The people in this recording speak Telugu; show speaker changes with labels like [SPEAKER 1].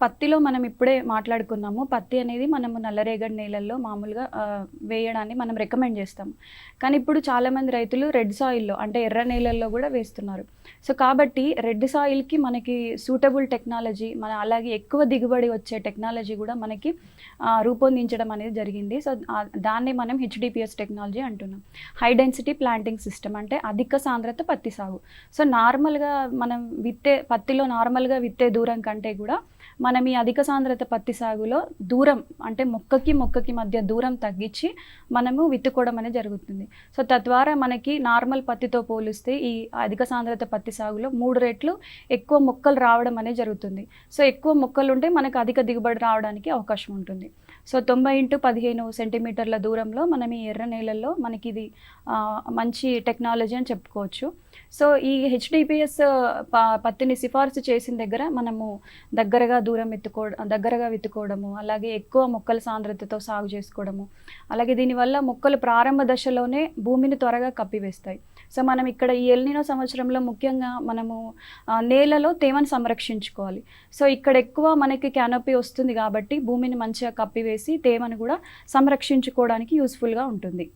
[SPEAKER 1] పత్తిలో మనం ఇప్పుడే మాట్లాడుకున్నాము. పత్తి అనేది మనము నల్లరేగడి నేలల్లో మామూలుగా వేయడాన్ని మనం రికమెండ్ చేస్తాం. కానీ ఇప్పుడు చాలామంది రైతులు రెడ్ సాయిల్‌లో అంటే ఎర్ర నేలల్లో గూడా వేస్తున్నారు. సో, కాబట్టి రెడ్ సాయిల్‌కి మనకి సూటబుల్ టెక్నాలజీ అలాగే ఎక్కువ దిగుబడి వచ్చే టెక్నాలజీ గూడా మనకి రూపొందించడం అనేది జరిగింది. సో, దాన్నే మనం హెచ్‌డిపిఎస్ టెక్నాలజీ అంటున్నాం. హై డెన్సిటీ ప్లాంటింగ్ సిస్టమ్ అంటే అధిక సాంద్రత పత్తి సాగు. సో, నార్మల్‌గా మనం పత్తిలో నార్మల్‌గా విత్తే దూరం కంటే కూడా మనం ఈ అధిక సాంద్రత పత్తి సాగులో దూరం అంటే మొక్కకి మధ్య దూరం తగ్గించి మనము విత్తుకోవడం అనేది జరుగుతుంది. సో, తద్వారా మనకి నార్మల్ పత్తితో పోలిస్తే ఈ అధిక సాంద్రత పత్తి సాగులో 3 రెట్లు ఎక్కువ మొక్కలు రావడం అనేది జరుగుతుంది. సో, ఎక్కువ మొక్కలు ఉంటే మనకు అధిక దిగుబడి రావడానికి అవకాశం ఉంటుంది. సో, 90x15 సెంటీమీటర్ల దూరంలో మనం ఈ ఎర్ర నేలల్లో మనకి ఇది మంచి టెక్నాలజీ అని చెప్పుకోవచ్చు. సో, ఈ హెచ్‌డిపిఎస్ పత్తిని సిఫార్సు చేసిన దగ్గర మనము దగ్గరగా విత్తుకోవడము, అలాగే ఎక్కువ మొక్కల సాంద్రతతో సాగు చేసుకోవడము, అలాగే దీనివల్ల మొక్కలు ప్రారంభ దశలోనే భూమిని త్వరగా కప్పివేస్తాయి. సో, మనం ఇక్కడ ఈ ఎల్‌నినో సంవత్సరంలో ముఖ్యంగా మనము నేలలో తేమను సంరక్షించుకోవాలి. సో, ఇక్కడ ఎక్కువ మనకి క్యానోపీ వస్తుంది కాబట్టి భూమిని మంచిగా కప్పివేసి తేమను కూడా సంరక్షించుకోవడానికి యూజ్‌ఫుల్‌గా ఉంటుంది.